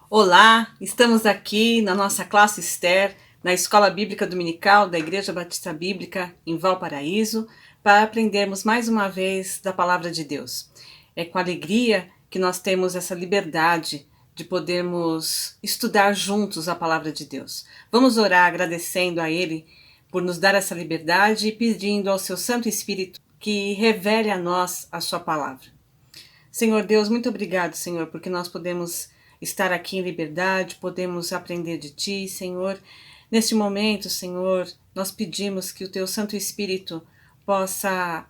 Olá, estamos aqui na nossa classe Esther, na Escola Bíblica Dominical da Igreja Batista Bíblica em Valparaíso, para aprendermos mais uma vez da Palavra de Deus. É com alegria que nós temos essa liberdade de podermos estudar juntos a Palavra de Deus. Vamos orar agradecendo a Ele por nos dar essa liberdade e pedindo ao Seu Santo Espírito que revele a nós a Sua Palavra. Senhor Deus, muito obrigado, Senhor, porque nós podemos estar aqui em liberdade, podemos aprender de Ti, Senhor. Neste momento, Senhor, nós pedimos que o Teu Santo Espírito possa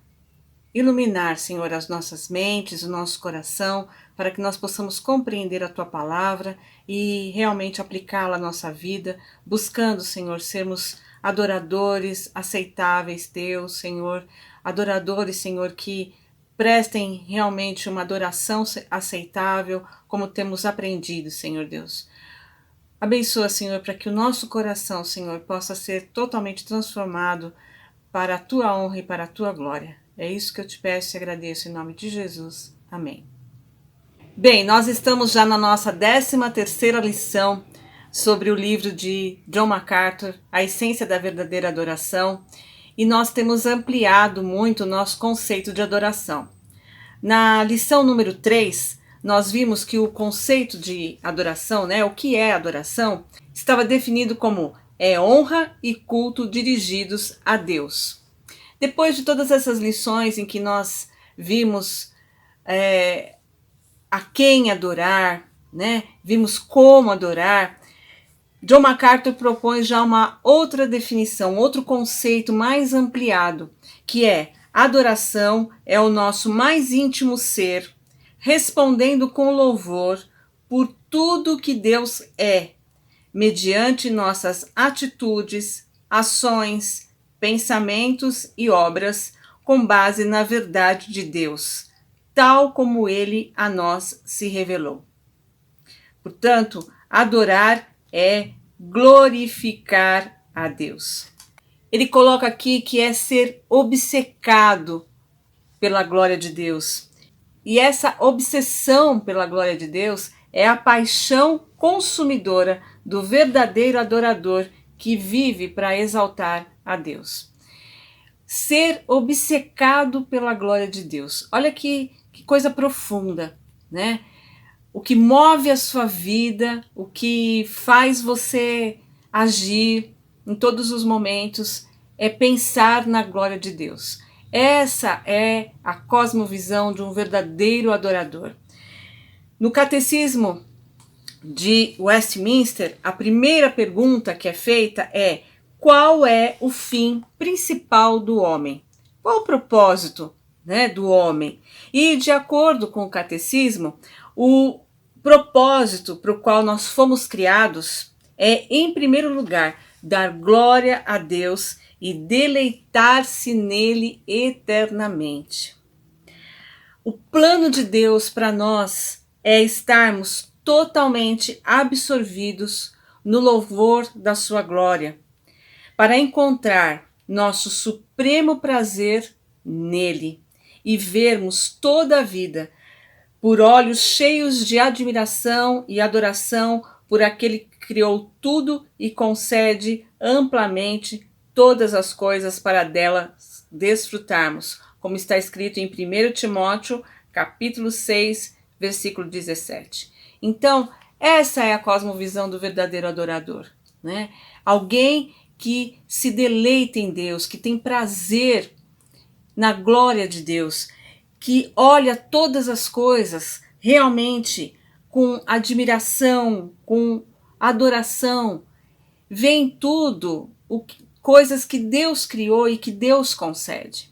iluminar, Senhor, as nossas mentes, o nosso coração, para que nós possamos compreender a Tua Palavra e realmente aplicá-la à nossa vida, buscando, Senhor, sermos adoradores aceitáveis Teus, Senhor, adoradores, Senhor, que prestem realmente uma adoração aceitável, como temos aprendido, Senhor Deus. Abençoa, Senhor, para que o nosso coração, Senhor, possa ser totalmente transformado para a Tua honra e para a Tua glória. É isso que eu te peço e agradeço em nome de Jesus. Amém. Bem, nós estamos já na nossa 13ª lição sobre o livro de John MacArthur, A Essência da Verdadeira Adoração, e nós temos ampliado muito o nosso conceito de adoração. Na lição número 3, nós vimos que o conceito de adoração, o que é adoração, estava definido como honra e culto dirigidos a Deus. Depois de todas essas lições em que nós vimos a quem adorar, vimos como adorar, John MacArthur propõe já uma outra definição, outro conceito mais ampliado, que é: adoração é o nosso mais íntimo ser, respondendo com louvor por tudo que Deus é, mediante nossas atitudes, ações, pensamentos e obras, com base na verdade de Deus, tal como Ele a nós se revelou. Portanto, adorar é glorificar a Deus. Ele coloca aqui que é ser obcecado pela glória de Deus. E essa obsessão pela glória de Deus é a paixão consumidora do verdadeiro adorador que vive para exaltar a Deus. Ser obcecado pela glória de Deus. Olha que coisa profunda, né? O que move a sua vida, o que faz você agir em todos os momentos é pensar na glória de Deus. Essa é a cosmovisão de um verdadeiro adorador. No Catecismo de Westminster, a primeira pergunta que é feita é: qual é o fim principal do homem? Qual o propósito, do homem? E, de acordo com o Catecismo, o propósito para o qual nós fomos criados é, em primeiro lugar, dar glória a Deus e deleitar-se nele eternamente. O plano de Deus para nós é estarmos totalmente absorvidos no louvor da sua glória, para encontrar nosso supremo prazer nele e vermos toda a vida por olhos cheios de admiração e adoração por aquele que criou tudo e concede amplamente todas as coisas para delas desfrutarmos, como está escrito em 1 Timóteo, capítulo 6, versículo 17. Então, essa é a cosmovisão do verdadeiro adorador, Alguém que se deleita em Deus, que tem prazer na glória de Deus, que olha todas as coisas realmente com admiração, com adoração, vê em tudo coisas que Deus criou e que Deus concede.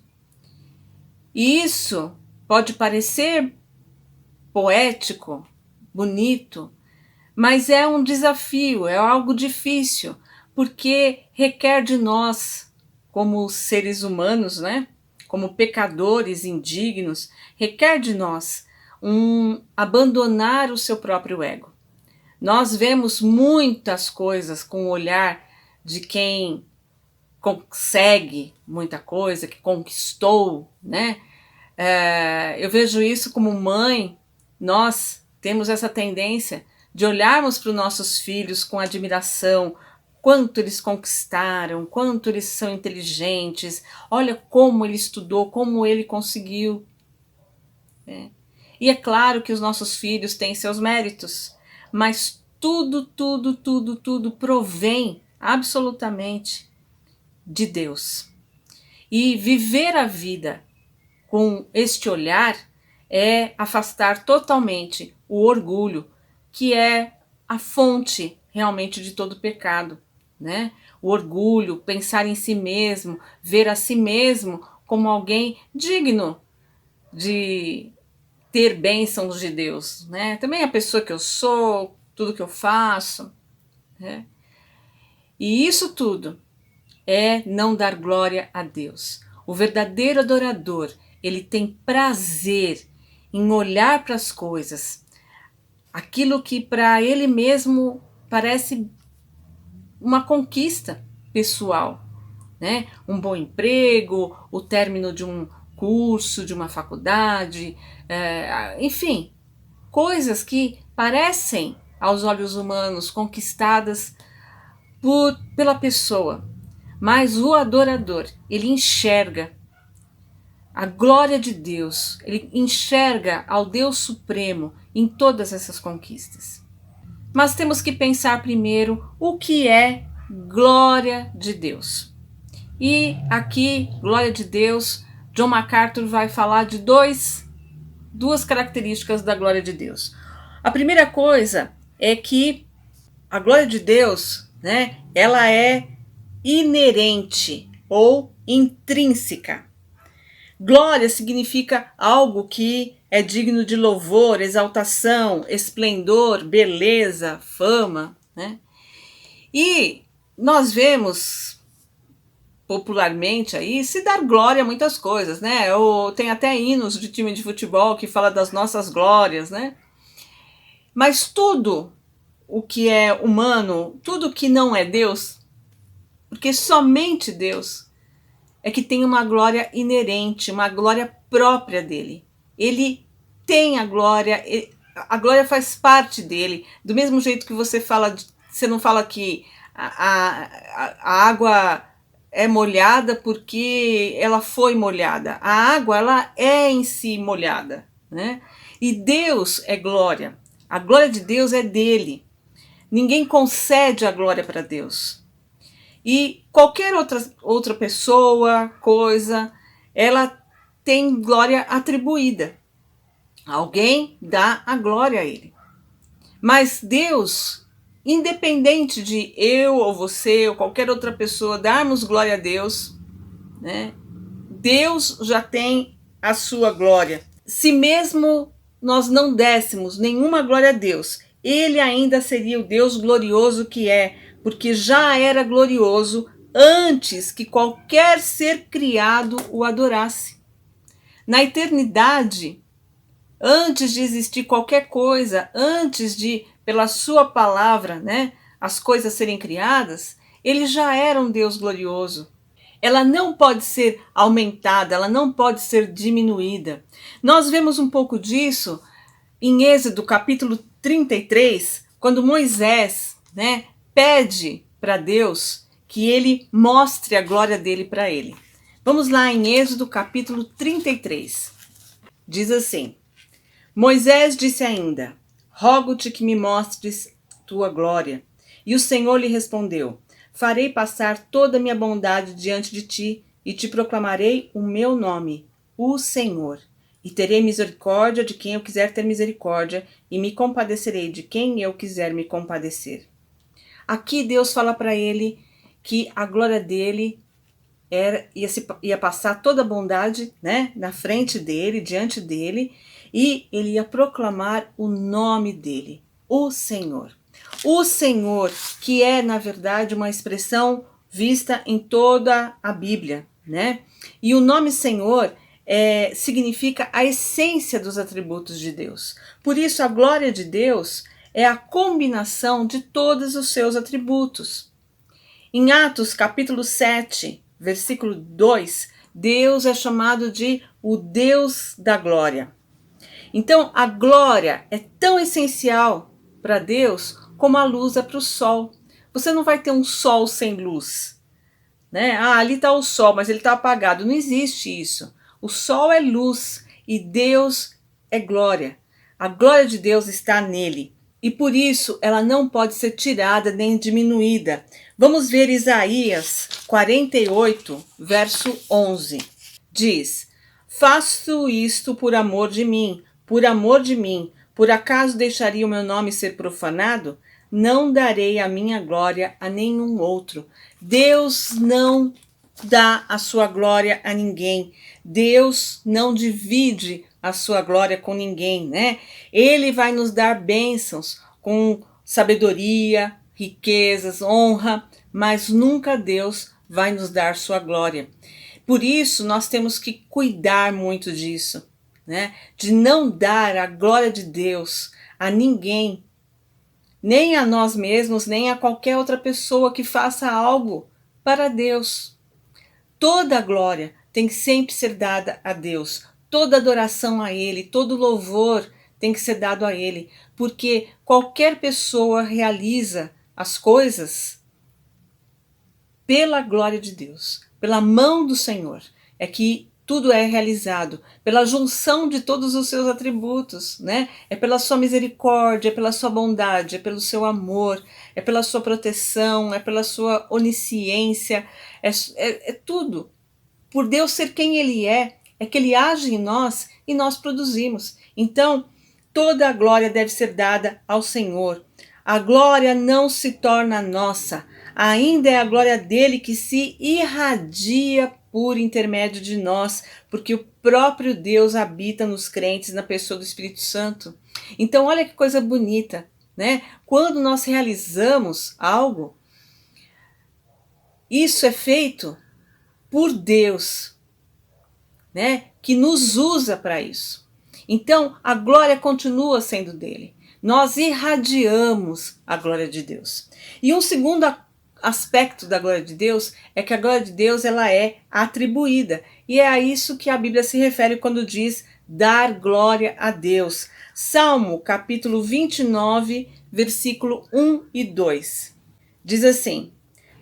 E isso pode parecer poético, bonito, mas é um desafio, é algo difícil, porque requer de nós, como seres humanos, como pecadores indignos, requer de nós abandonar o seu próprio ego. Nós vemos muitas coisas com o olhar de quem consegue muita coisa, que conquistou, eu vejo isso como mãe. Nós temos essa tendência de olharmos para os nossos filhos com admiração, quanto eles conquistaram, quanto eles são inteligentes, olha como ele estudou, como ele conseguiu. E é claro que os nossos filhos têm seus méritos, mas tudo provém absolutamente de Deus. E viver a vida com este olhar é afastar totalmente o orgulho, que é a fonte realmente de todo pecado, né? O orgulho, pensar em si mesmo, ver a si mesmo como alguém digno de ter bênçãos de Deus, né? Também a pessoa que eu sou, tudo que eu faço, né? E isso tudo é não dar glória a Deus. O verdadeiro adorador, ele tem prazer em olhar para as coisas, aquilo que para ele mesmo parece uma conquista pessoal, né? Um bom emprego, o término de um curso, de uma faculdade, enfim, coisas que parecem aos olhos humanos conquistadas pela pessoa, mas o adorador, ele enxerga a glória de Deus, ele enxerga ao Deus Supremo em todas essas conquistas. Mas temos que pensar primeiro o que é glória de Deus. E aqui, glória de Deus, John MacArthur vai falar de duas características da glória de Deus. A primeira coisa é que a glória de Deus, né, ela é inerente ou intrínseca. Glória significa algo que é digno de louvor, exaltação, esplendor, beleza, fama, né? E nós vemos popularmente aí se dar glória a muitas coisas, né? Ou tem até hinos de time de futebol que fala das nossas glórias, né? Mas tudo o que é humano, tudo que não é Deus, porque somente Deus é que tem uma glória inerente, uma glória própria dele. Ele tem a glória faz parte dele. Do mesmo jeito que você fala, você não fala que a água é molhada porque ela foi molhada. A água, ela é em si molhada, né? E Deus é glória. A glória de Deus é dele. Ninguém concede a glória para Deus. E qualquer outra pessoa, coisa, ela tem glória atribuída. Alguém dá a glória a ele. Mas Deus, independente de eu ou você ou qualquer outra pessoa darmos glória a Deus, né? Deus já tem a sua glória. Se mesmo nós não dessemos nenhuma glória a Deus, ele ainda seria o Deus glorioso que é, porque já era glorioso antes que qualquer ser criado o adorasse. Na eternidade, antes de existir qualquer coisa, antes de, pela sua palavra, né, as coisas serem criadas, ele já era um Deus glorioso. Ela não pode ser aumentada, ela não pode ser diminuída. Nós vemos um pouco disso em Êxodo capítulo 33, quando Moisés, né, pede para Deus que ele mostre a glória dele para ele. Vamos lá em Êxodo capítulo 33. Diz assim: Moisés disse ainda: Rogo-te que me mostres tua glória. E o Senhor lhe respondeu: Farei passar toda a minha bondade diante de ti e te proclamarei o meu nome, o Senhor. E terei misericórdia de quem eu quiser ter misericórdia e me compadecerei de quem eu quiser me compadecer. Aqui Deus fala para ele que a glória dele ia passar toda a bondade, né, na frente dele, diante dele, e ele ia proclamar o nome dele, o Senhor. O Senhor, que é, na verdade, uma expressão vista em toda a Bíblia, né? E o nome Senhor significa a essência dos atributos de Deus. Por isso, a glória de Deus é a combinação de todos os seus atributos. Em Atos, capítulo 7, versículo 2, Deus é chamado de o Deus da glória. Então, a glória é tão essencial para Deus como a luz é para o sol. Você não vai ter um sol sem luz, né? Ah, ali está o sol, mas ele está apagado. Não existe isso. O sol é luz e Deus é glória. A glória de Deus está nele. E por isso ela não pode ser tirada nem diminuída. Vamos ver Isaías 48, verso 11. Diz: faço isto por amor de mim, por amor de mim. Por acaso deixaria o meu nome ser profanado? Não darei a minha glória a nenhum outro. Deus não dá a sua glória a ninguém. Deus não divide a sua glória com ninguém, né? Ele vai nos dar bênçãos com sabedoria, riquezas, honra, mas nunca Deus vai nos dar sua glória. Por isso, nós temos que cuidar muito disso, né? De não dar a glória de Deus a ninguém, nem a nós mesmos, nem a qualquer outra pessoa que faça algo para Deus. Toda a glória tem que sempre ser dada a Deus, toda adoração a Ele, todo louvor tem que ser dado a Ele, porque qualquer pessoa realiza as coisas pela glória de Deus, pela mão do Senhor, é que tudo é realizado, pela junção de todos os seus atributos, né? É pela sua misericórdia, é pela sua bondade, é pelo seu amor, é pela sua proteção, é pela sua onisciência, é tudo. Por Deus ser quem Ele é que Ele age em nós e nós produzimos. Então, toda a glória deve ser dada ao Senhor. A glória não se torna nossa, ainda é a glória dele que se irradia por intermédio de nós, porque o próprio Deus habita nos crentes na pessoa do Espírito Santo. Então, olha que coisa bonita, né? Quando nós realizamos algo, isso é feito por Deus, né? Que nos usa para isso. Então, a glória continua sendo dele. Nós irradiamos a glória de Deus. E um segundo aspecto da glória de Deus é que a glória de Deus ela é atribuída. E é a isso que a Bíblia se refere quando diz dar glória a Deus. Salmo capítulo 29, versículo 1 e 2. Diz assim: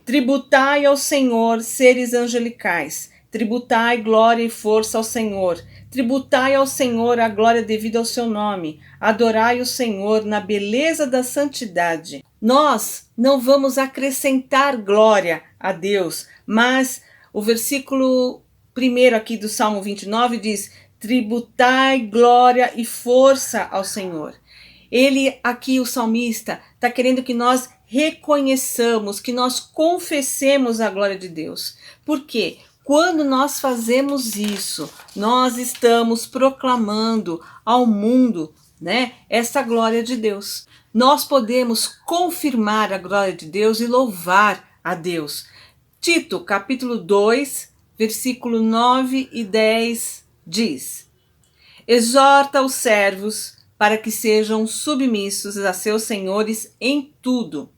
tributai ao Senhor, seres angelicais, tributai glória e força ao Senhor. Tributai ao Senhor a glória devida ao seu nome. Adorai o Senhor na beleza da santidade. Nós não vamos acrescentar glória a Deus, mas o versículo 1 aqui do Salmo 29 diz: tributai glória e força ao Senhor. Ele aqui, o salmista, está querendo que nós reconheçamos, que nós confessemos a glória de Deus. Por quê? Quando nós fazemos isso, nós estamos proclamando ao mundo, né, essa glória de Deus. Nós podemos confirmar a glória de Deus e louvar a Deus. Tito, capítulo 2, versículo 9 e 10 diz: exorta os servos para que sejam submissos a seus senhores em tudo,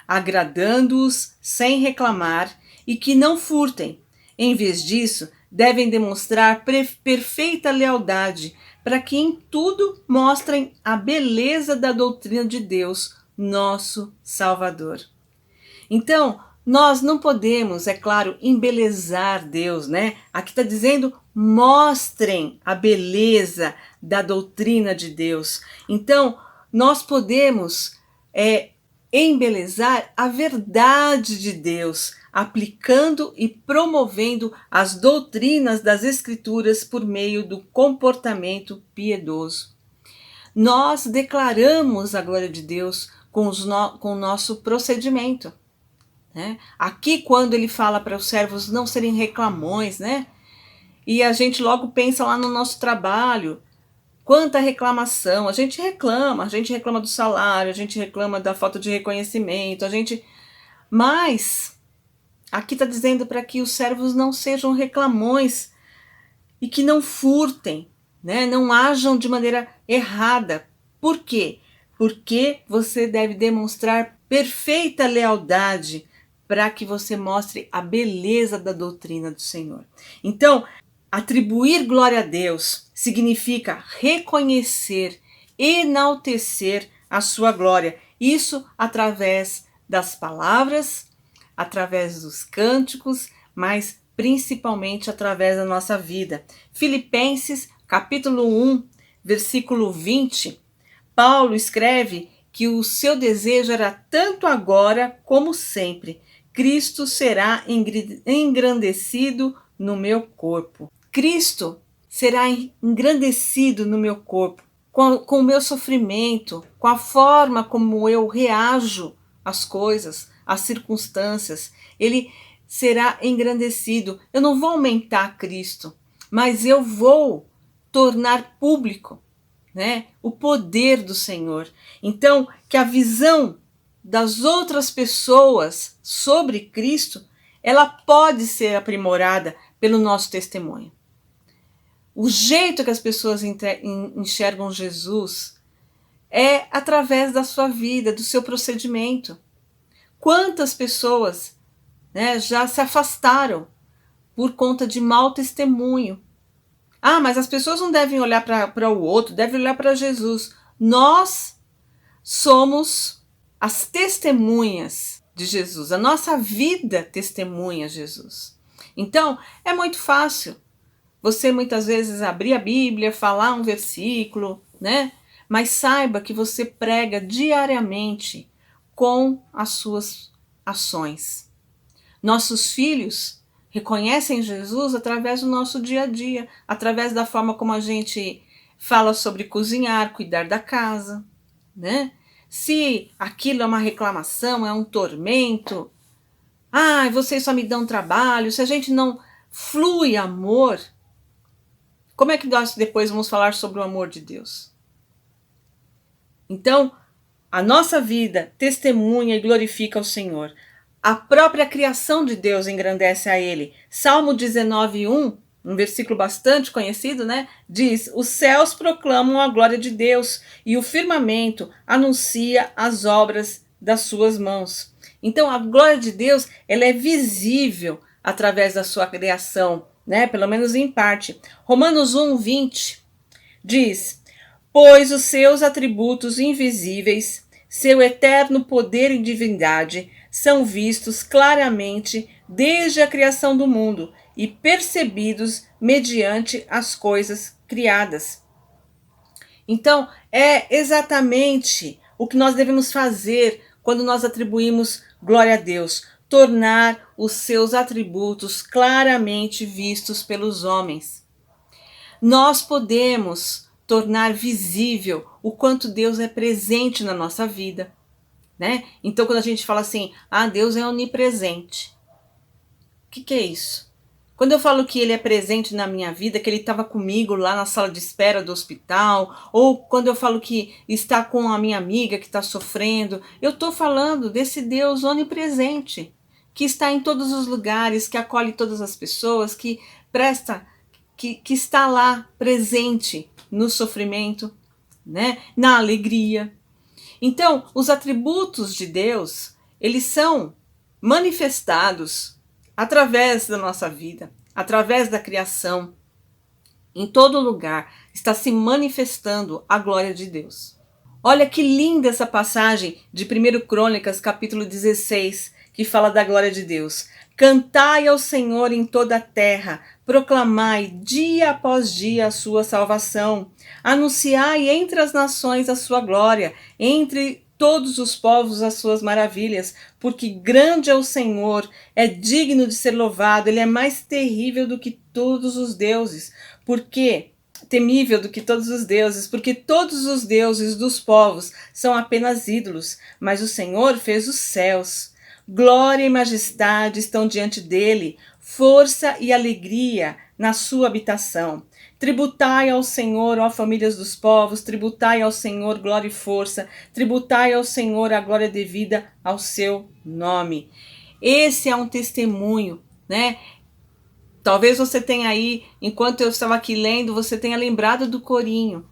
agradando-os sem reclamar e que não furtem. Em vez disso, devem demonstrar perfeita lealdade, para que em tudo mostrem a beleza da doutrina de Deus, nosso Salvador. Então, nós não podemos, é claro, embelezar Deus, né? Aqui está dizendo, mostrem a beleza da doutrina de Deus. Então, nós podemos embelezar a verdade de Deus, aplicando e promovendo as doutrinas das Escrituras por meio do comportamento piedoso. Nós declaramos a glória de Deus com o nosso procedimento, né? Aqui, quando ele fala para os servos não serem reclamões, né? E a gente logo pensa lá no nosso trabalho, quanta reclamação, a gente reclama do salário, a gente reclama da falta de reconhecimento, mas aqui está dizendo para que os servos não sejam reclamões e que não furtem, né? Não ajam de maneira errada. Por quê? Porque você deve demonstrar perfeita lealdade para que você mostre a beleza da doutrina do Senhor. Então, atribuir glória a Deus significa reconhecer, enaltecer a sua glória. Isso através das palavras, através dos cânticos, mas principalmente através da nossa vida. Filipenses, capítulo 1, versículo 20, Paulo escreve que o seu desejo era tanto agora como sempre. Cristo será engrandecido no meu corpo. Cristo será engrandecido no meu corpo, com o meu sofrimento, com a forma como eu reajo às coisas, às circunstâncias. Ele será engrandecido. Eu não vou aumentar Cristo, mas eu vou tornar público, né, o poder do Senhor. Então, que a visão das outras pessoas sobre Cristo, ela pode ser aprimorada pelo nosso testemunho. O jeito que as pessoas enxergam Jesus é através da sua vida, do seu procedimento. Quantas pessoas, né, já se afastaram por conta de mau testemunho? Ah, mas as pessoas não devem olhar para o outro, devem olhar para Jesus. Nós somos as testemunhas de Jesus. A nossa vida testemunha Jesus. Então, é muito fácil você muitas vezes abrir a Bíblia, falar um versículo, né? Mas saiba que você prega diariamente com as suas ações. Nossos filhos reconhecem Jesus através do nosso dia a dia, através da forma como a gente fala sobre cozinhar, cuidar da casa, né? Se aquilo é uma reclamação, é um tormento, vocês só me dão trabalho, se a gente não flui amor, como é que nós depois vamos falar sobre o amor de Deus? Então, a nossa vida testemunha e glorifica o Senhor. A própria criação de Deus engrandece a Ele. Salmo 19:1, um versículo bastante conhecido, né? Diz: os céus proclamam a glória de Deus e o firmamento anuncia as obras das suas mãos. Então, a glória de Deus, ela é visível através da sua criação, né? Pelo menos em parte. Romanos 1:20 diz: pois os seus atributos invisíveis, seu eterno poder e divindade, são vistos claramente desde a criação do mundo e percebidos mediante as coisas criadas. Então, é exatamente o que nós devemos fazer quando nós atribuímos glória a Deus, tornar os seus atributos claramente vistos pelos homens. Nós podemos tornar visível o quanto Deus é presente na nossa vida, né? Então, quando a gente fala assim, Deus é onipresente. O que é isso? Quando eu falo que Ele é presente na minha vida, que Ele estava comigo lá na sala de espera do hospital, ou quando eu falo que está com a minha amiga que está sofrendo, eu estou falando desse Deus onipresente, que está em todos os lugares, que acolhe todas as pessoas, que presta, que está lá presente no sofrimento, né? Na alegria. Então, os atributos de Deus, eles são manifestados através da nossa vida, através da criação. Em todo lugar está se manifestando a glória de Deus. Olha que linda essa passagem de 1 Crônicas, capítulo 16, que fala da glória de Deus. Cantai ao Senhor em toda a terra, proclamai dia após dia a sua salvação, anunciai entre as nações a sua glória, entre todos os povos as suas maravilhas, porque grande é o Senhor, é digno de ser louvado, ele é mais terrível do que todos os deuses, temível do que todos os deuses, porque todos os deuses dos povos são apenas ídolos, mas o Senhor fez os céus. Glória e majestade estão diante dele, força e alegria na sua habitação. Tributai ao Senhor, ó famílias dos povos, tributai ao Senhor glória e força, tributai ao Senhor a glória devida ao seu nome. Esse é um testemunho, né? Talvez você tenha aí, enquanto eu estava aqui lendo, você tenha lembrado do corinho.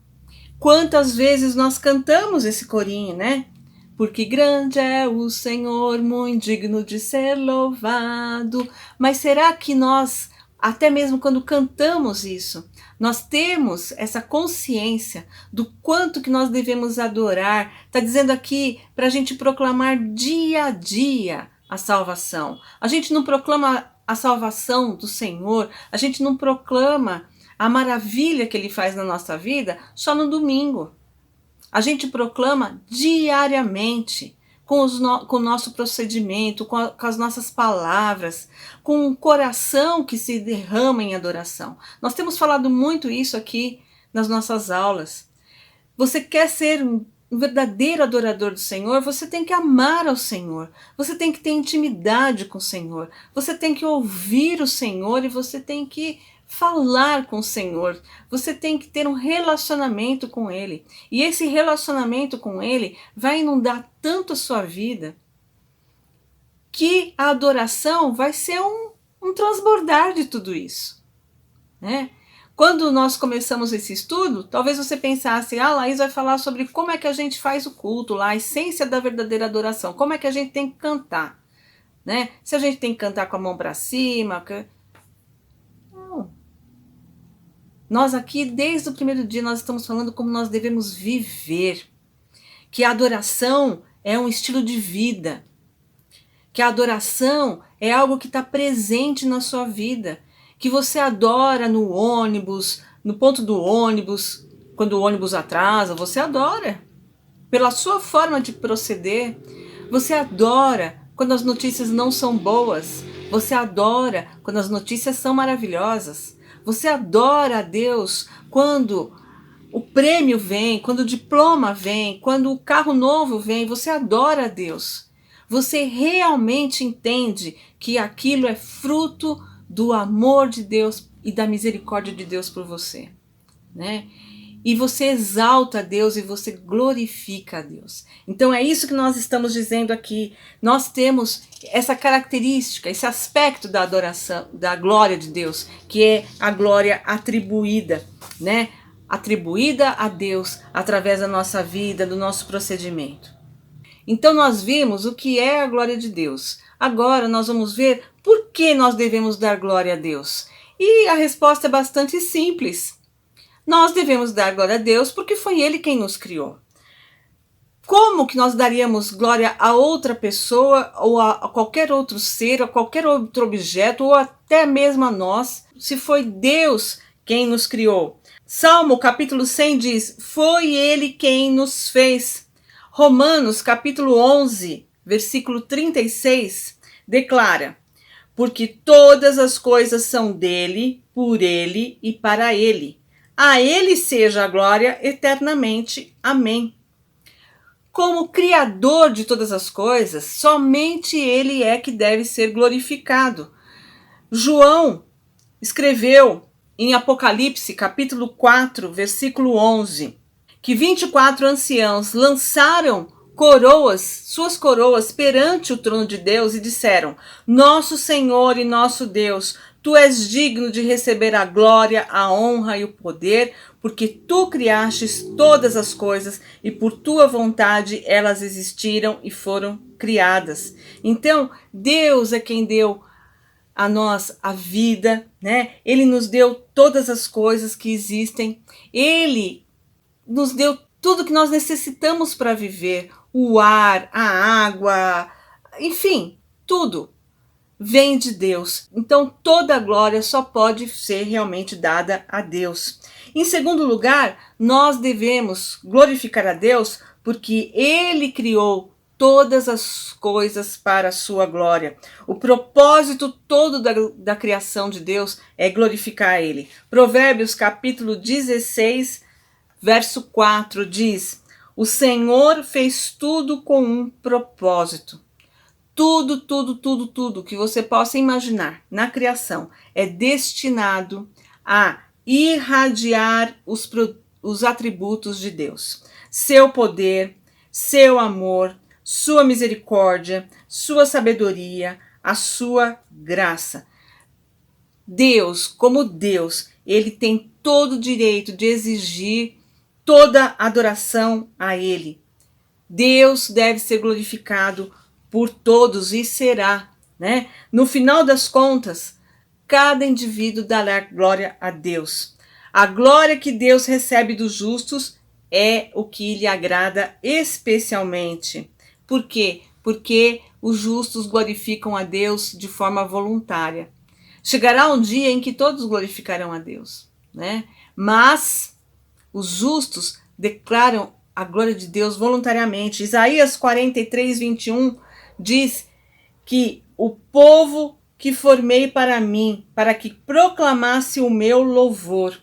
Quantas vezes nós cantamos esse corinho, né? Porque grande é o Senhor, muito digno de ser louvado. Mas será que nós até mesmo quando cantamos isso, nós temos essa consciência do quanto que nós devemos adorar. Está dizendo aqui para a gente proclamar dia a dia a salvação. A gente não proclama a salvação do Senhor, a gente não proclama a maravilha que Ele faz na nossa vida só no domingo. A gente proclama diariamente, com o nosso procedimento, com as nossas palavras, com o coração que se derrama em adoração. Nós temos falado muito isso aqui nas nossas aulas. Você quer ser um verdadeiro adorador do Senhor, você tem que amar ao Senhor, você tem que ter intimidade com o Senhor, você tem que ouvir o Senhor e você tem que falar com o Senhor, você tem que ter um relacionamento com Ele. E esse relacionamento com Ele vai inundar tanto a sua vida que a adoração vai ser um transbordar de tudo isso, né? Quando nós começamos esse estudo, talvez você pensasse, Laís vai falar sobre como é que a gente faz o culto lá, a essência da verdadeira adoração, como é que a gente tem que cantar, né? Se a gente tem que cantar com a mão para cima... Não. Nós aqui, desde o primeiro dia, nós estamos falando como nós devemos viver, que a adoração é um estilo de vida, que a adoração é algo que está presente na sua vida, que você adora no ônibus, no ponto do ônibus, quando o ônibus atrasa, você adora. Pela sua forma de proceder, você adora quando as notícias não são boas, você adora quando as notícias são maravilhosas, você adora a Deus quando o prêmio vem, quando o diploma vem, quando o carro novo vem, você adora a Deus. Você realmente entende que aquilo é fruto do amor de Deus e da misericórdia de Deus por você, né? E você exalta a Deus e você glorifica a Deus. Então é isso que nós estamos dizendo aqui. Nós temos essa característica, esse aspecto da adoração, da glória de Deus, que é a glória atribuída, né? Atribuída a Deus através da nossa vida, do nosso procedimento. Então nós vimos o que é a glória de Deus. Agora nós vamos ver por que nós devemos dar glória a Deus. E a resposta é bastante simples. Nós devemos dar glória a Deus porque foi Ele quem nos criou. Como que nós daríamos glória a outra pessoa, ou a qualquer outro ser, a qualquer outro objeto, ou até mesmo a nós, se foi Deus quem nos criou? Salmo capítulo 100 diz, foi Ele quem nos fez. Romanos capítulo 11, versículo 36, declara, porque todas as coisas são dele, por ele e para ele. A ele seja a glória eternamente. Amém. Como Criador de todas as coisas, somente Ele é que deve ser glorificado. João escreveu em Apocalipse, capítulo 4, versículo 11, que 24 anciãos lançaram suas coroas perante o trono de Deus e disseram, nosso Senhor e nosso Deus, Tu és digno de receber a glória, a honra e o poder, porque Tu criastes todas as coisas e por Tua vontade elas existiram e foram criadas. Então, Deus é quem deu a nós a vida, né? Ele nos deu todas as coisas que existem. Ele nos deu tudo que nós necessitamos para viver. O ar, a água, enfim, tudo vem de Deus. Então toda a glória só pode ser realmente dada a Deus. Em segundo lugar, nós devemos glorificar a Deus porque Ele criou todas as coisas para a sua glória. O propósito todo da criação de Deus é glorificar Ele. Provérbios capítulo 16, verso 4 diz, o Senhor fez tudo com um propósito. Tudo que você possa imaginar na criação é destinado a irradiar os atributos de Deus. Seu poder, seu amor, sua misericórdia, sua sabedoria, a sua graça. Deus, como Deus, Ele tem todo o direito de exigir toda adoração a Ele. Deus deve ser glorificado por todos e será, né? No final das contas, cada indivíduo dará glória a Deus. A glória que Deus recebe dos justos é o que lhe agrada especialmente. Por quê? Porque os justos glorificam a Deus de forma voluntária. Chegará um dia em que todos glorificarão a Deus, né? Mas os justos declaram a glória de Deus voluntariamente. Isaías 43, 21 diz que o povo que formei para mim, para que proclamasse o meu louvor.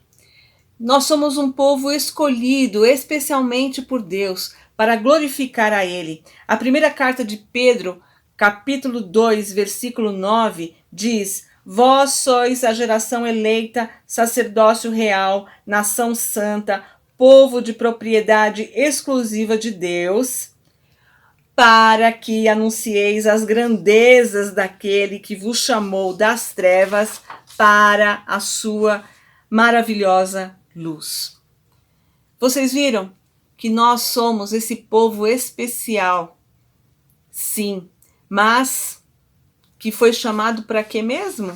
Nós somos um povo escolhido especialmente por Deus para glorificar a Ele. A primeira carta de Pedro, capítulo 2, versículo 9, diz: Vós sois a geração eleita, sacerdócio real, nação santa, povo de propriedade exclusiva de Deus, para que anuncieis as grandezas daquele que vos chamou das trevas para a sua maravilhosa luz. Vocês viram que nós somos esse povo especial, sim, mas que foi chamado para quê mesmo?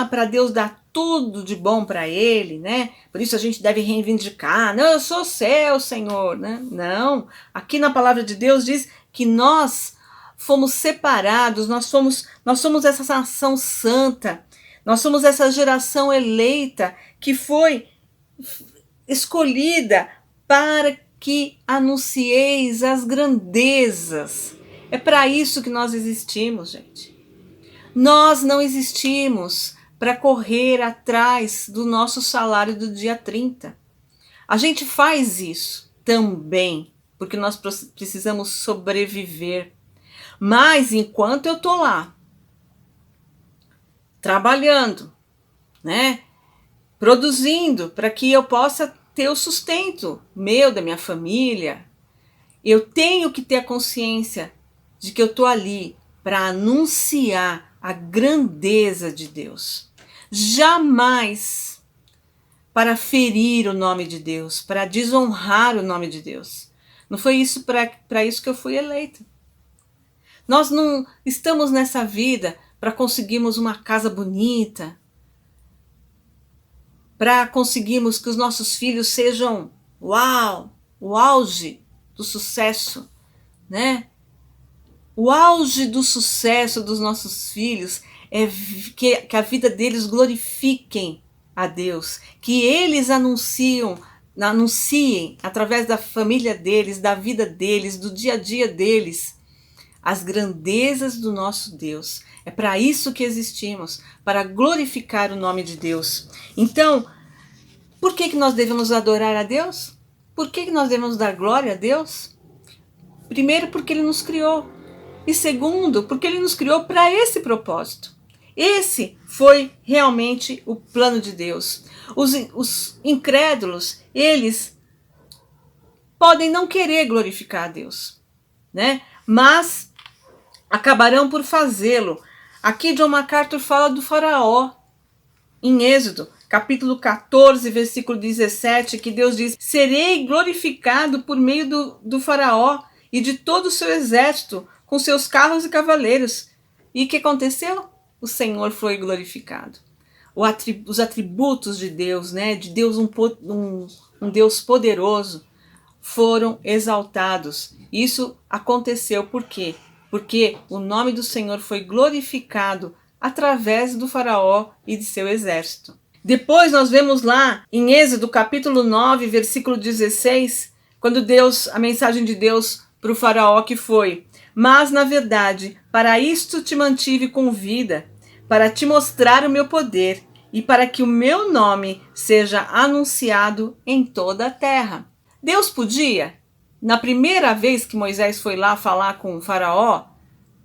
Para Deus dar tudo de bom para ele, né? Por isso a gente deve reivindicar, não, eu sou seu, Senhor, né? Não, aqui na palavra de Deus diz que nós fomos separados, nós somos essa nação santa, nós somos essa geração eleita que foi escolhida para que anuncieis as grandezas. É para isso que nós existimos, gente. Nós não existimos para correr atrás do nosso salário do dia 30. A gente faz isso também, porque nós precisamos sobreviver. Mas enquanto eu estou lá, trabalhando, né, produzindo para que eu possa ter o sustento meu, da minha família, eu tenho que ter a consciência de que eu estou ali para anunciar a grandeza de Deus. Jamais para ferir o nome de Deus, para desonrar o nome de Deus. Não foi isso para isso que eu fui eleita. Nós não estamos nessa vida para conseguirmos uma casa bonita, para conseguirmos que os nossos filhos sejam, uau, o auge do sucesso, né? O auge do sucesso dos nossos filhos é que a vida deles glorifiquem a Deus, que eles anunciem através da família deles, da vida deles, do dia a dia deles, as grandezas do nosso Deus. É para isso que existimos, para glorificar o nome de Deus. Então, por que nós devemos adorar a Deus? Por que nós devemos dar glória a Deus? Primeiro, porque Ele nos criou. E segundo, porque Ele nos criou para esse propósito. Esse foi realmente o plano de Deus. Os incrédulos, eles podem não querer glorificar a Deus, né? Mas acabarão por fazê-lo. Aqui John MacArthur fala do faraó, em Êxodo, capítulo 14, versículo 17, que Deus diz: serei glorificado por meio do faraó e de todo o seu exército, com seus carros e cavaleiros. E o que aconteceu? O Senhor foi glorificado. Os atributos de Deus, né? De Deus, um Deus poderoso, foram exaltados. Isso aconteceu por quê? Porque o nome do Senhor foi glorificado através do faraó e de seu exército. Depois nós vemos lá em Êxodo capítulo 9, versículo 16, quando a mensagem de Deus para o faraó que foi: mas na verdade, para isto te mantive com vida, para te mostrar o meu poder e para que o meu nome seja anunciado em toda a terra. Deus podia, na primeira vez que Moisés foi lá falar com o faraó,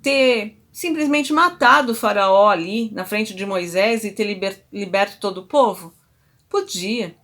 ter simplesmente matado o faraó ali na frente de Moisés e ter liberto todo o povo? Podia.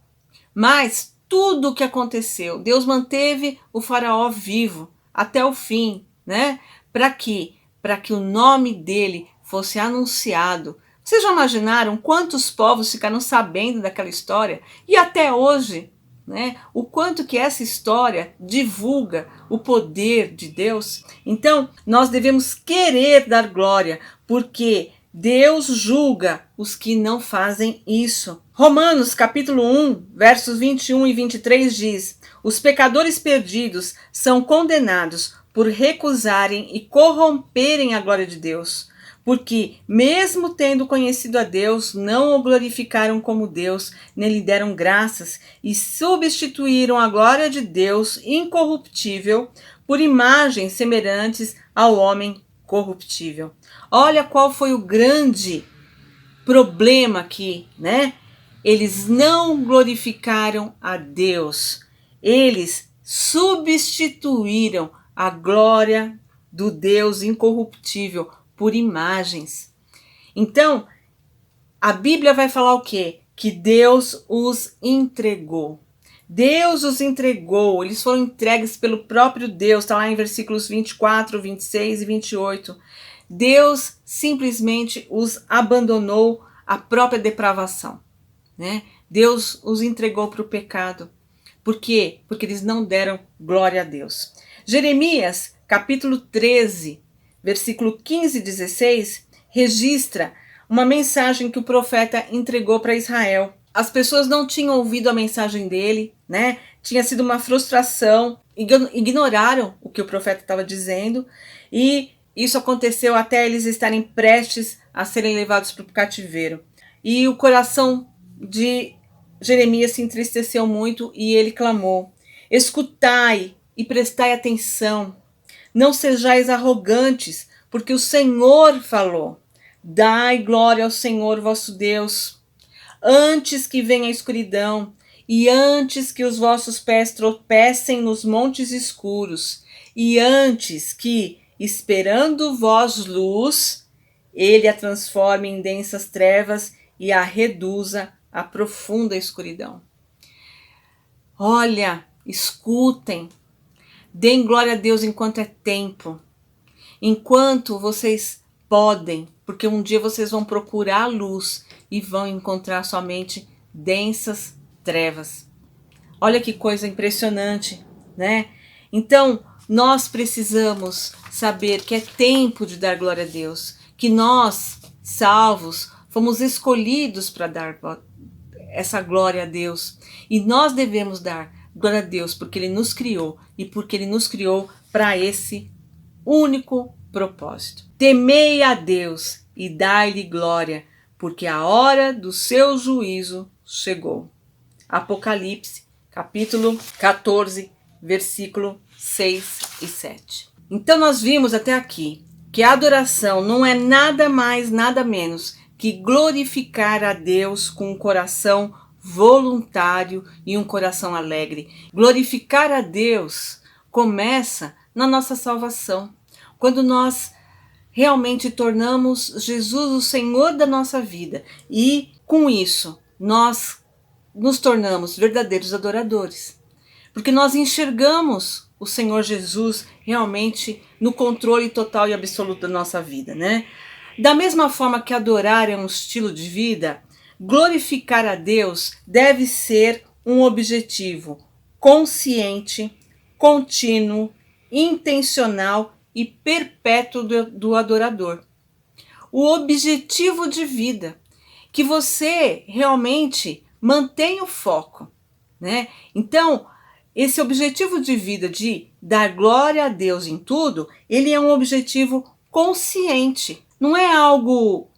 Mas tudo o que aconteceu, Deus manteve o faraó vivo até o fim, né? Para quê? Para que o nome dele fosse anunciado. Vocês já imaginaram quantos povos ficaram sabendo daquela história? E até hoje, né? O quanto que essa história divulga o poder de Deus. Então, nós devemos querer dar glória, porque Deus julga os que não fazem isso. Romanos capítulo 1, versos 21 e 23 diz: os pecadores perdidos são condenados por recusarem e corromperem a glória de Deus, porque, mesmo tendo conhecido a Deus, não o glorificaram como Deus, nem lhe deram graças, e substituíram a glória de Deus incorruptível por imagens semelhantes ao homem corruptível. Olha qual foi o grande problema aqui, né? Eles não glorificaram a Deus. Eles substituíram a glória do Deus incorruptível por imagens. Então, a Bíblia vai falar o quê? Que Deus os entregou. Deus os entregou, eles foram entregues pelo próprio Deus, está lá em versículos 24, 26 e 28. Deus simplesmente os abandonou à própria depravação, né? Deus os entregou para o pecado. Por quê? Porque eles não deram glória a Deus. Jeremias, capítulo 13, versículo 15 e 16, registra uma mensagem que o profeta entregou para Israel. As pessoas não tinham ouvido a mensagem dele, né? Tinha sido uma frustração, ignoraram o que o profeta estava dizendo, e isso aconteceu até eles estarem prestes a serem levados para o cativeiro. E o coração de Jeremias se entristeceu muito e ele clamou: escutai e prestai atenção, não sejais arrogantes, porque o Senhor falou. Dai glória ao Senhor vosso Deus, antes que venha a escuridão, e antes que os vossos pés tropecem nos montes escuros, e antes que, esperando vós luz, ele a transforme em densas trevas e a reduza à profunda escuridão. Olha, escutem, deem glória a Deus enquanto é tempo, enquanto vocês podem, porque um dia vocês vão procurar a luz e vão encontrar somente densas trevas. Olha que coisa impressionante, né? Então, nós precisamos saber que é tempo de dar glória a Deus, que nós, salvos, fomos escolhidos para dar essa glória a Deus. E nós devemos dar glória a Deus porque Ele nos criou e porque Ele nos criou para esse único propósito. Temei a Deus e dai-lhe glória, porque a hora do seu juízo chegou. Apocalipse, capítulo 14, versículo 6 e 7. Então nós vimos até aqui que a adoração não é nada mais, nada menos que glorificar a Deus com um coração voluntário e um coração alegre. Glorificar a Deus começa na nossa salvação, quando nós realmente tornamos Jesus o Senhor da nossa vida e, com isso, nós nos tornamos verdadeiros adoradores, porque nós enxergamos o Senhor Jesus realmente no controle total e absoluto da nossa vida, né? Da mesma forma que adorar é um estilo de vida, glorificar a Deus deve ser um objetivo consciente, contínuo, intencional e perpétuo do adorador. O objetivo de vida, que você realmente mantenha o foco, né? Então, esse objetivo de vida de dar glória a Deus em tudo, ele é um objetivo consciente. Não é algo,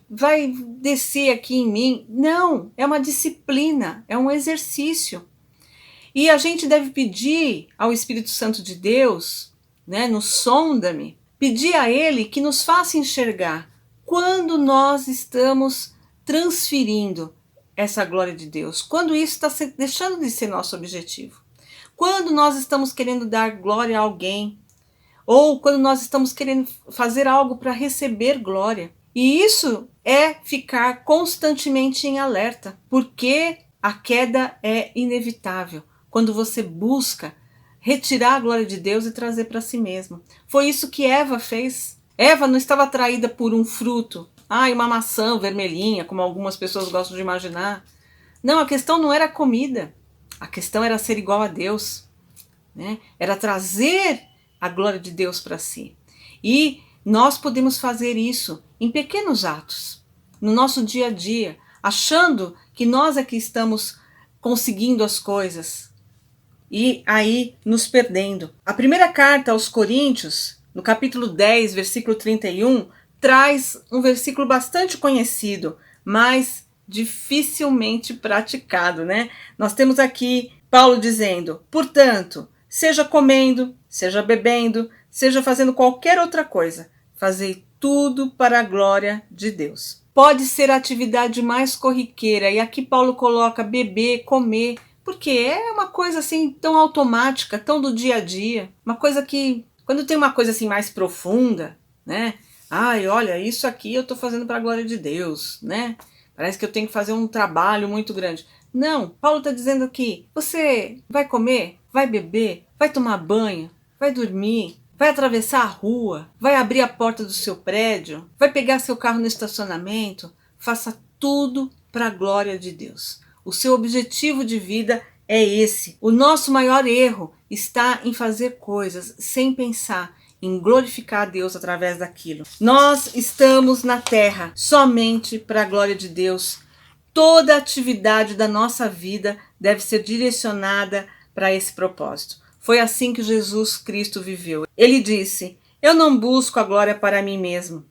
vai descer aqui em mim. Não, é uma disciplina, é um exercício. E a gente deve pedir ao Espírito Santo de Deus, né, no sonda-me, pedir a Ele que nos faça enxergar quando nós estamos transferindo essa glória de Deus, quando isso está deixando de ser nosso objetivo, quando nós estamos querendo dar glória a alguém, ou quando nós estamos querendo fazer algo para receber glória. E isso é ficar constantemente em alerta, porque a queda é inevitável quando você busca retirar a glória de Deus e trazer para si mesmo. Foi isso que Eva fez. Eva não estava atraída por um fruto, uma maçã vermelhinha, como algumas pessoas gostam de imaginar. Não, a questão não era a comida, a questão era ser igual a Deus, né? Era trazer a glória de Deus para si. E Nós podemos fazer isso em pequenos atos, no nosso dia a dia, achando que nós é que estamos conseguindo as coisas e aí nos perdendo. A primeira carta aos Coríntios, no capítulo 10, versículo 31, traz um versículo bastante conhecido, mas dificilmente praticado, né? Nós temos aqui Paulo dizendo: portanto, seja comendo, seja bebendo, seja fazendo qualquer outra coisa, fazei tudo para a glória de Deus. Pode ser a atividade mais corriqueira, e aqui Paulo coloca beber, comer, porque é uma coisa assim tão automática, tão do dia a dia, uma coisa que, quando tem uma coisa assim mais profunda, né? Ai, olha, isso aqui eu estou fazendo para a glória de Deus, né? Parece que eu tenho que fazer um trabalho muito grande. Não, Paulo está dizendo aqui, você vai comer, vai beber, vai tomar banho, vai dormir, vai atravessar a rua, vai abrir a porta do seu prédio, vai pegar seu carro no estacionamento, faça tudo para a glória de Deus. O seu objetivo de vida é esse. O nosso maior erro está em fazer coisas sem pensar em glorificar a Deus através daquilo. Nós estamos na terra somente para a glória de Deus. Toda a atividade da nossa vida deve ser direcionada para esse propósito. Foi assim que Jesus Cristo viveu. Ele disse: eu não busco a glória para mim mesmo.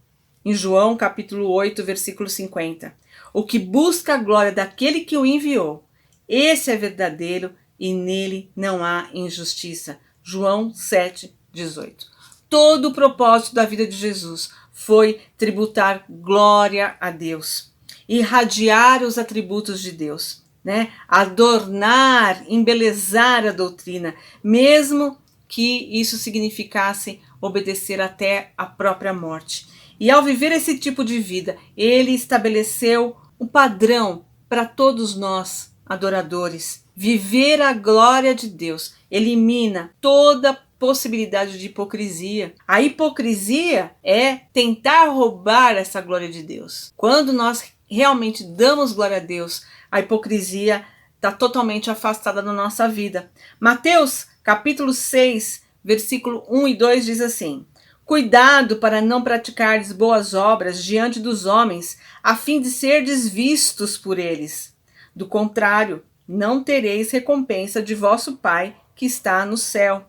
Em João capítulo 8, versículo 50. O que busca a glória daquele que o enviou, esse é verdadeiro e nele não há injustiça. João 7, 18. Todo o propósito da vida de Jesus foi tributar glória a Deus, irradiar os atributos de Deus, né? Adornar, embelezar a doutrina, mesmo que isso significasse obedecer até a própria morte. E ao viver esse tipo de vida, ele estabeleceu um padrão para todos nós, adoradores. Viver a glória de Deus elimina toda possibilidade de hipocrisia. A hipocrisia é tentar roubar essa glória de Deus. Quando nós realmente damos glória a Deus, a hipocrisia está totalmente afastada da nossa vida. Mateus capítulo 6, versículo 1 e 2 diz assim: cuidado para não praticardes boas obras diante dos homens, a fim de serdes vistos por eles. Do contrário, não tereis recompensa de vosso Pai que está no céu.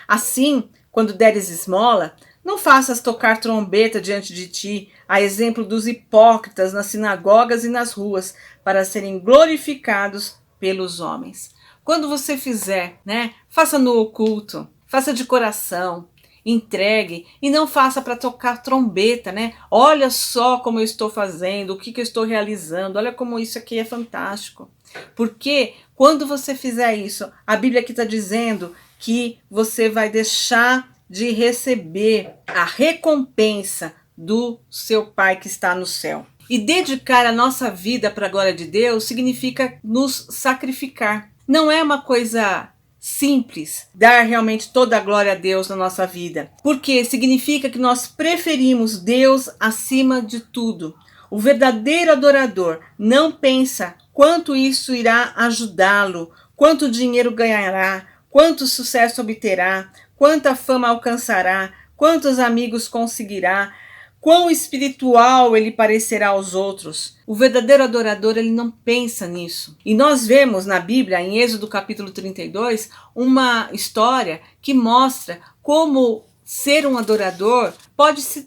Assim, quando deres esmola, não faças tocar trombeta diante de ti, a exemplo dos hipócritas nas sinagogas e nas ruas, para serem glorificados pelos homens. Quando você fizer, né, faça no oculto, faça de coração, entregue e não faça para tocar trombeta, né? Olha só como eu estou fazendo, o que eu estou realizando, olha como isso aqui é fantástico. Porque quando você fizer isso, a Bíblia aqui está dizendo que você vai deixar de receber a recompensa do seu Pai que está no céu. E dedicar a nossa vida para a glória de Deus significa nos sacrificar. Não é uma coisa simples dar realmente toda a glória a Deus na nossa vida, porque significa que nós preferimos Deus acima de tudo. O verdadeiro adorador não pensa quanto isso irá ajudá-lo, quanto dinheiro ganhará, quanto sucesso obterá, quanta fama alcançará, quantos amigos conseguirá, quão espiritual ele parecerá aos outros. O verdadeiro adorador, ele não pensa nisso. E nós vemos na Bíblia, em Êxodo capítulo 32, uma história que mostra como ser um adorador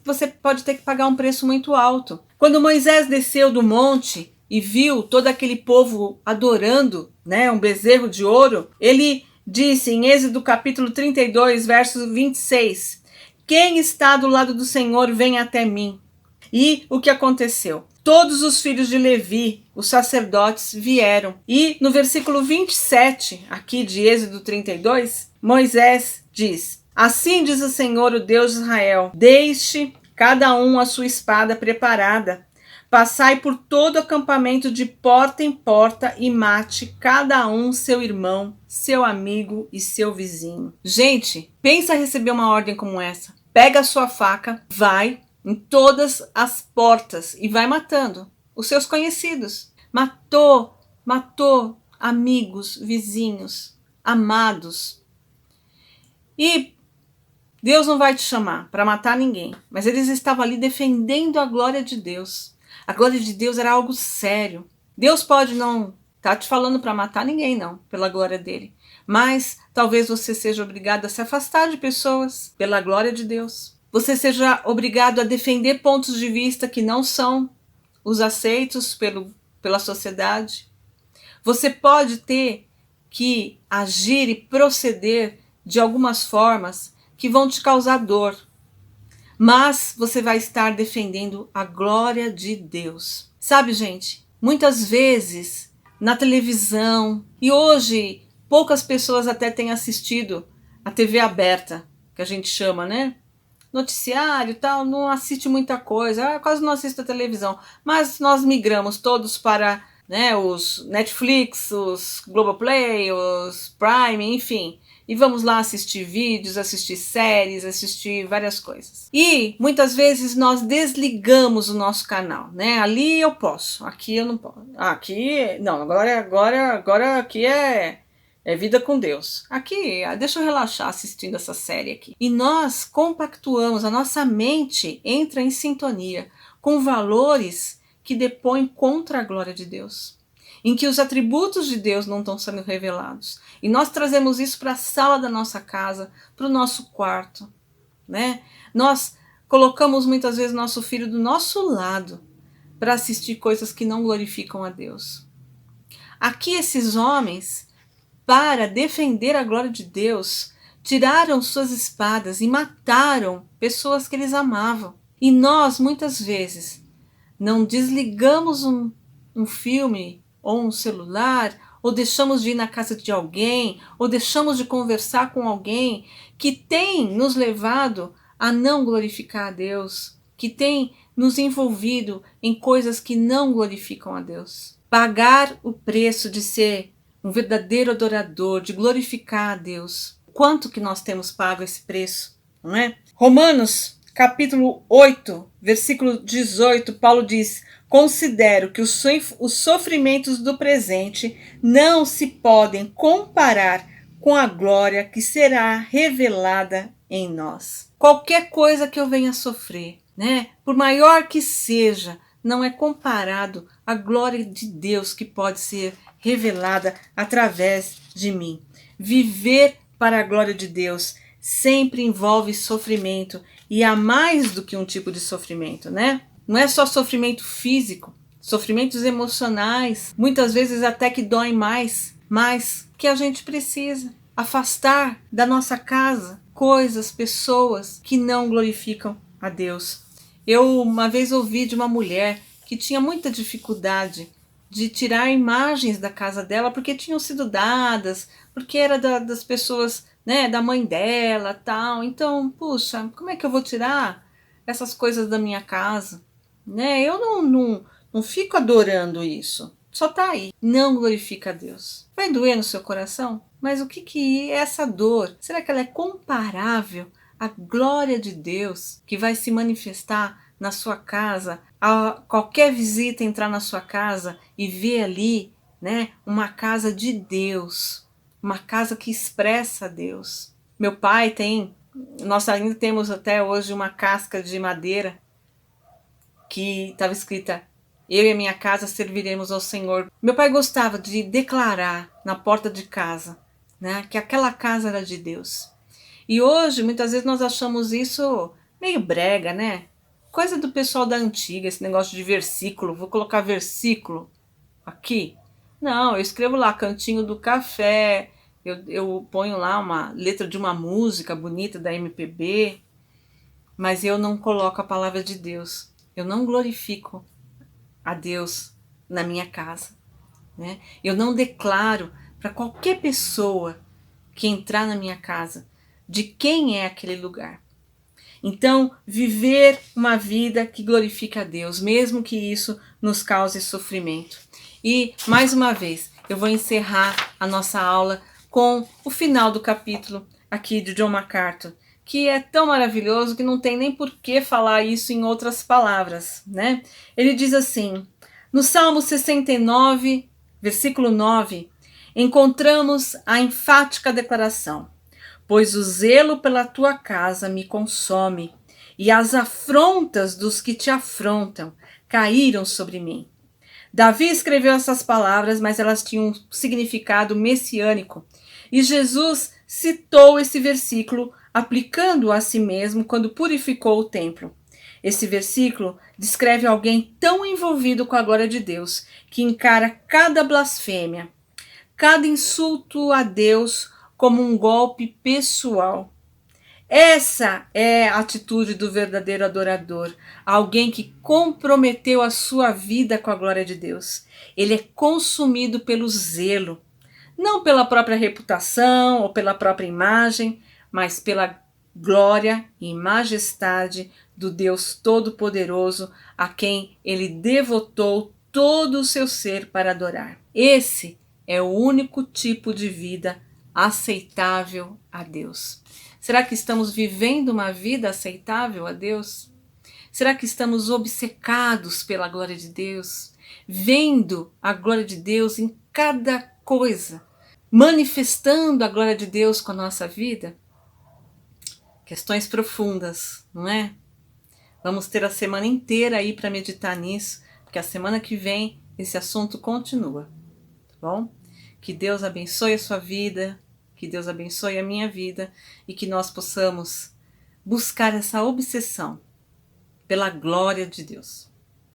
você pode ter que pagar um preço muito alto. Quando Moisés desceu do monte e viu todo aquele povo adorando, né, um bezerro de ouro, ele disse em Êxodo capítulo 32, verso 26, quem está do lado do Senhor, vem até mim. E o que aconteceu? Todos os filhos de Levi, os sacerdotes, vieram. E no versículo 27, aqui de Êxodo 32, Moisés diz: assim diz o Senhor, o Deus de Israel, deixe cada um a sua espada preparada. Passai por todo o acampamento de porta em porta e mate cada um seu irmão, seu amigo e seu vizinho. Gente, pensa receber uma ordem como essa. Pega a sua faca, vai em todas as portas e vai matando os seus conhecidos. Matou amigos, vizinhos, amados. E Deus não vai te chamar para matar ninguém, mas eles estavam ali defendendo a glória de Deus. A glória de Deus era algo sério. Deus pode não estar te falando para matar ninguém, não, pela glória dele. Mas talvez você seja obrigado a se afastar de pessoas pela glória de Deus. Você seja obrigado a defender pontos de vista que não são os aceitos pela sociedade. Você pode ter que agir e proceder de algumas formas que vão te causar dor, mas você vai estar defendendo a glória de Deus. Sabe, gente, muitas vezes na televisão, e hoje poucas pessoas até têm assistido a TV aberta, que a gente chama, né? Noticiário e tal, não assiste muita coisa, quase não assisto a televisão, mas nós migramos todos para, né, os Netflix, os Globoplay, os Prime, enfim, e vamos lá assistir vídeos, assistir séries, assistir várias coisas. E muitas vezes nós desligamos o nosso canal, né? Ali eu posso, aqui eu não posso. Aqui, não, agora aqui é vida com Deus. Aqui, deixa eu relaxar assistindo essa série aqui. E nós compactuamos, a nossa mente entra em sintonia com valores que depõem contra a glória de Deus, em que os atributos de Deus não estão sendo revelados. E nós trazemos isso para a sala da nossa casa, para o nosso quarto, né? Nós colocamos muitas vezes nosso filho do nosso lado para assistir coisas que não glorificam a Deus. Aqui esses homens, para defender a glória de Deus, tiraram suas espadas e mataram pessoas que eles amavam. E nós, muitas vezes, não desligamos um filme ou um celular, ou deixamos de ir na casa de alguém, ou deixamos de conversar com alguém que tem nos levado a não glorificar a Deus, que tem nos envolvido em coisas que não glorificam a Deus. Pagar o preço de ser um verdadeiro adorador, de glorificar a Deus. Quanto que nós temos pago esse preço, não é? Romanos, capítulo 8, versículo 18, Paulo diz: considero que os sofrimentos do presente não se podem comparar com a glória que será revelada em nós. Qualquer coisa que eu venha sofrer, né, por maior que seja, não é comparado à glória de Deus que pode ser revelada através de mim. Viver para a glória de Deus sempre envolve sofrimento, e há mais do que um tipo de sofrimento, né? Não é só sofrimento físico, sofrimentos emocionais, muitas vezes até que doem mais, mas que a gente precisa afastar da nossa casa coisas, pessoas que não glorificam a Deus. Eu uma vez ouvi de uma mulher que tinha muita dificuldade de tirar imagens da casa dela porque tinham sido dadas, porque era das pessoas, né, da mãe dela, tal. Então, puxa, como é que eu vou tirar essas coisas da minha casa? Né? Eu não fico adorando isso. Só tá aí. Não glorifica a Deus. Vai doer no seu coração? Mas o que é essa dor? Será que ela é comparável à glória de Deus que vai se manifestar na sua casa? A qualquer visita entrar na sua casa e ver ali, né, uma casa de Deus, uma casa que expressa Deus. Meu pai nós ainda temos até hoje uma casca de madeira que estava escrita: eu e a minha casa serviremos ao Senhor. Meu pai gostava de declarar na porta de casa, né, que aquela casa era de Deus. E hoje, muitas vezes, nós achamos isso meio brega, né? Coisa do pessoal da antiga, esse negócio de versículo. Vou colocar versículo aqui. Não, eu escrevo lá Cantinho do Café, eu ponho lá uma letra de uma música bonita da MPB, mas eu não coloco a palavra de Deus. Eu não glorifico a Deus na minha casa, né? Eu não declaro para qualquer pessoa que entrar na minha casa de quem é aquele lugar. Então, viver uma vida que glorifica a Deus, mesmo que isso nos cause sofrimento. E, mais uma vez, eu vou encerrar a nossa aula com o final do capítulo aqui de John MacArthur, que é tão maravilhoso que não tem nem por que falar isso em outras palavras, né? Ele diz assim, no Salmo 69, versículo 9, encontramos a enfática declaração: pois o zelo pela tua casa me consome, e as afrontas dos que te afrontam caíram sobre mim. Davi escreveu essas palavras, mas elas tinham um significado messiânico. E Jesus citou esse versículo, aplicando-o a si mesmo quando purificou o templo. Esse versículo descreve alguém tão envolvido com a glória de Deus, que encara cada blasfêmia, cada insulto a Deus como um golpe pessoal. Essa é a atitude do verdadeiro adorador, alguém que comprometeu a sua vida com a glória de Deus. Ele é consumido pelo zelo, não pela própria reputação ou pela própria imagem, mas pela glória e majestade do Deus Todo-Poderoso, a quem ele devotou todo o seu ser para adorar. Esse é o único tipo de vida aceitável a Deus. Será que estamos vivendo uma vida aceitável a Deus? Será que estamos obcecados pela glória de Deus? Vendo a glória de Deus em cada coisa? Manifestando a glória de Deus com a nossa vida? Questões profundas, não é? Vamos ter a semana inteira aí para meditar nisso, porque a semana que vem esse assunto continua, tá bom? Que Deus abençoe a sua vida, que Deus abençoe a minha vida e que nós possamos buscar essa obsessão pela glória de Deus.